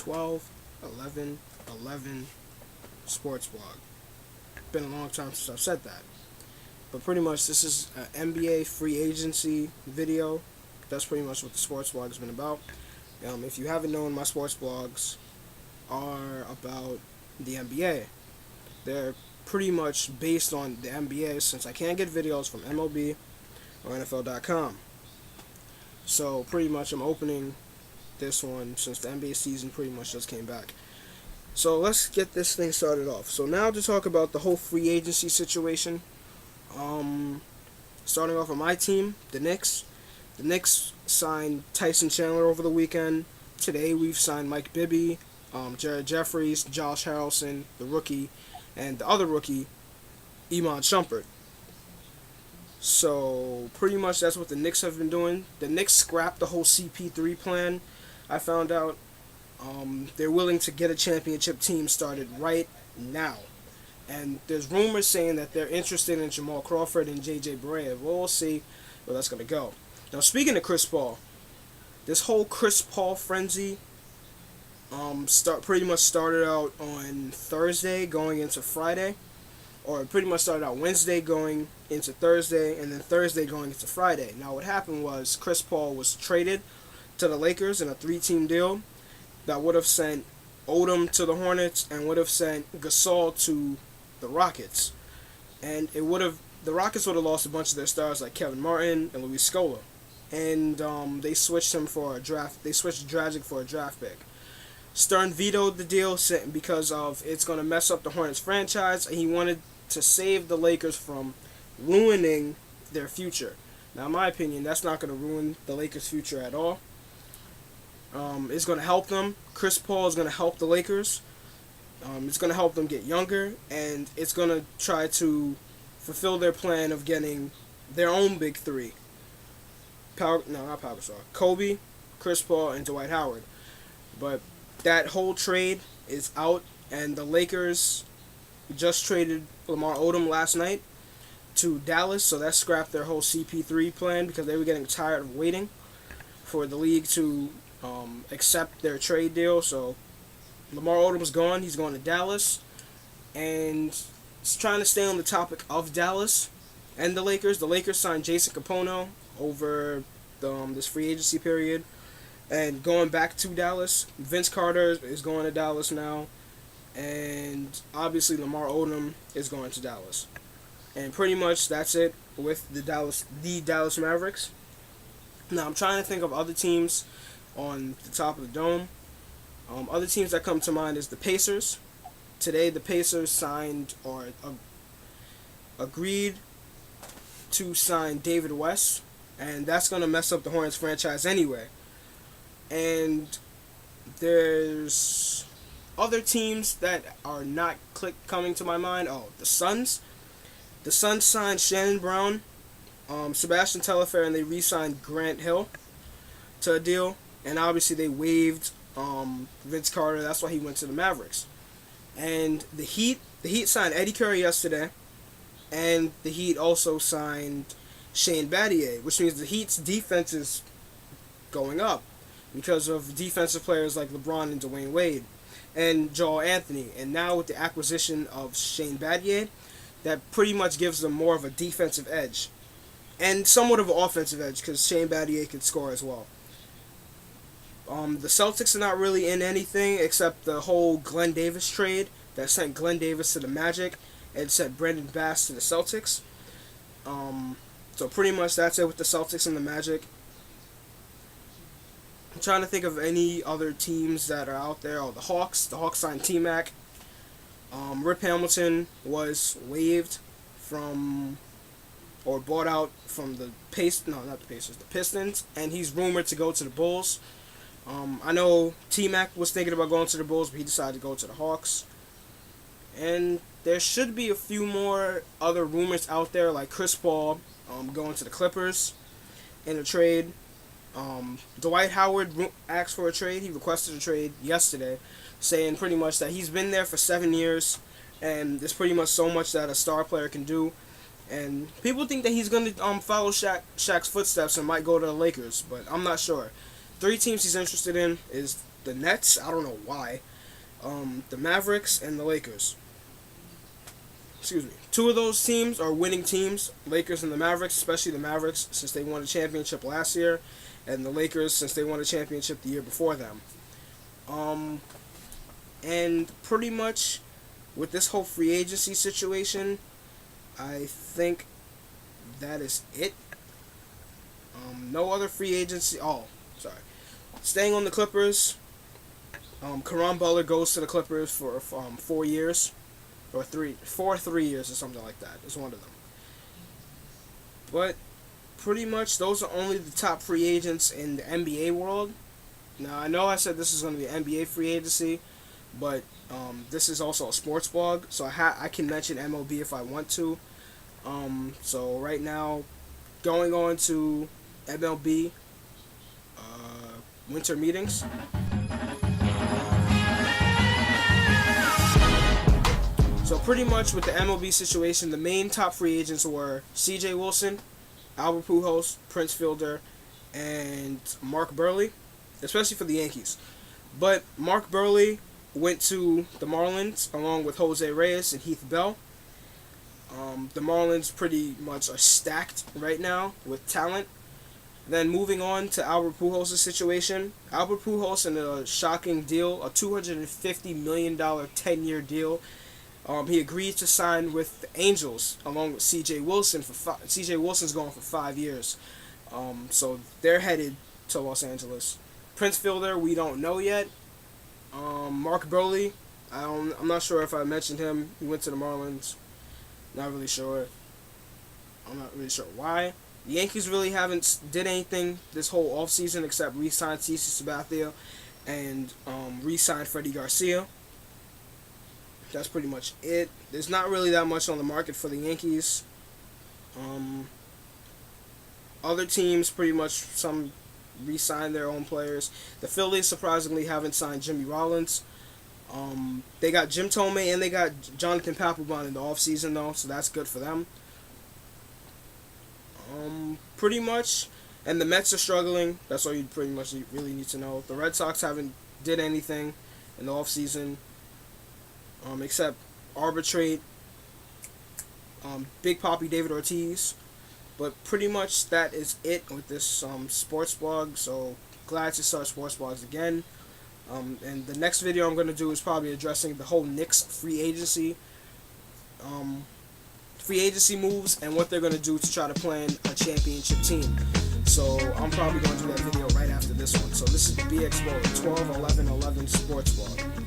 12, 11, 11 sports blog. Been a long time since I've said that. But pretty much this is an NBA free agency video. That's pretty much what the sports blog has been about. If you haven't known, my sports blogs are about the NBA. They're pretty much based on the NBA since I can't get videos from MLB or NFL.com. So pretty much I'm opening this one since the NBA season pretty much just came back. So let's get this thing started off. So now to talk about the whole free agency situation. Starting off with my team, the Knicks. The Knicks signed Tyson Chandler over the weekend. Today we've signed Mike Bibby, Jared Jeffries, Josh Harrelson, the rookie, and the other rookie, Iman Shumpert. So pretty much that's what the Knicks have been doing. The Knicks scrapped the whole CP3 plan. I found out they're willing to get a championship team started right now. And there's rumors saying that they're interested in Jamal Crawford and J.J. Barea. We'll see where that's going to go. Now, speaking of Chris Paul, this whole Chris Paul frenzy pretty much started out on Thursday going into Friday. Or it pretty much started out Wednesday going into Thursday, and then Thursday going into Friday. Now, what happened was Chris Paul was traded to the Lakers in a 3-team deal that would have sent Odom to the Hornets and would have sent Gasol to the Rockets. And the Rockets would have lost a bunch of their stars like Kevin Martin and Luis Scola. And they switched him for a draft. They switched Dragic for a draft pick. Stern vetoed the deal because of it's going to mess up the Hornets franchise, and he wanted to save the Lakers from ruining their future. Now, in my opinion, that's not going to ruin the Lakers' future at all. It's going to help them. Chris Paul is going to help the Lakers. It's going to help them get younger, and it's going to try to fulfill their plan of getting their own big three. Kobe, Chris Paul, and Dwight Howard. But that whole trade is out, and the Lakers just traded Lamar Odom last night to Dallas, so that scrapped their whole CP3 plan because they were getting tired of waiting for the league to accept their trade deal. So Lamar Odom's gone. He's going to Dallas, and it's trying to stay on the topic of Dallas and the Lakers. The Lakers signed Jason Kapono over this free agency period, and going back to Dallas. Vince Carter is going to Dallas now, and obviously Lamar Odom is going to Dallas. And pretty much that's it with the Dallas Mavericks. Now I'm trying to think of other teams on the top of the dome. Other teams that come to mind is the Pacers. Today the Pacers signed or agreed to sign David West, and that's going to mess up the Hornets franchise anyway. And there's other teams that are not coming to my mind. Oh, the Suns. The Suns signed Shannon Brown, Sebastian Telfair, and they re-signed Grant Hill to a deal. And obviously they waived Vince Carter. That's why he went to the Mavericks. And the Heat signed Eddie Curry yesterday, and the Heat also signed Shane Battier, which means the Heat's defense is going up because of defensive players like LeBron and Dwayne Wade and Joel Anthony. And now with the acquisition of Shane Battier, that pretty much gives them more of a defensive edge and somewhat of an offensive edge because Shane Battier can score as well. The Celtics are not really in anything except the whole Glenn Davis trade that sent Glenn Davis to the Magic and sent Brandon Bass to the Celtics. So pretty much that's it with the Celtics and the Magic. I'm trying to think of any other teams that are out there. Oh, the Hawks. The Hawks signed T-Mac. Rip Hamilton was waived from or bought out from the Pistons, and he's rumored to go to the Bulls. I know T-Mac was thinking about going to the Bulls, but he decided to go to the Hawks. And there should be a few more other rumors out there, like Chris Paul going to the Clippers in a trade. Dwight Howard asked for a trade. He requested a trade yesterday, saying pretty much that he's been there for 7 years, and there's pretty much so much that a star player can do. And people think that he's going to follow Shaq's footsteps and might go to the Lakers, but I'm not sure. 3 teams he's interested in is the Nets. I don't know why. The Mavericks and the Lakers. Excuse me. Two of those teams are winning teams. Lakers and the Mavericks, especially the Mavericks, since they won a championship last year, and the Lakers since they won a championship the year before them. And pretty much with this whole free agency situation, I think that is it. No other free agency. Oh, sorry. Staying on the Clippers. Caron Butler goes to the Clippers for 4 years, or 3 years or something like that. It's one of them. But pretty much those are only the top free agents in the NBA world. Now I know I said this is going to be NBA free agency, but this is also a sports blog, so I can mention MLB if I want to. So right now, going on to MLB winter meetings. So pretty much with the MLB situation, the main top free agents were C.J. Wilson, Albert Pujols, Prince Fielder, and Mark Burley, especially for the Yankees. But Mark Burley went to the Marlins along with Jose Reyes and Heath Bell. The Marlins pretty much are stacked right now with talent. Then moving on to Albert Pujols' situation. Albert Pujols in a shocking deal, a $250 million 10-year deal. He agreed to sign with the Angels along with C.J. Wilson. C.J. Wilson's going for 5 years. So they're headed to Los Angeles. Prince Fielder, we don't know yet. Mark Burley, I'm not sure if I mentioned him. He went to the Marlins. Not really sure. I'm not really sure why. The Yankees really haven't did anything this whole offseason except re-sign CC Sabathia and re-sign Freddie Garcia. That's pretty much it. There's not really that much on the market for the Yankees. Other teams pretty much some re-signed their own players. The Phillies surprisingly haven't signed Jimmy Rollins. They got Jim Thome and they got Jonathan Papelbon in the offseason though, so that's good for them. Pretty much, and the Mets are struggling. That's all you pretty much really need to know. The Red Sox haven't did anything in the offseason, except arbitrate Big Papi David Ortiz. But pretty much that is it with this sports blog. So glad to start sports blogs again. And the next video I'm going to do is probably addressing the whole Knicks free agency moves and what they're going to do to try to plan a championship team. So I'm probably going to do that video right after this one. So this is the BX World 12-11-11 sports blog.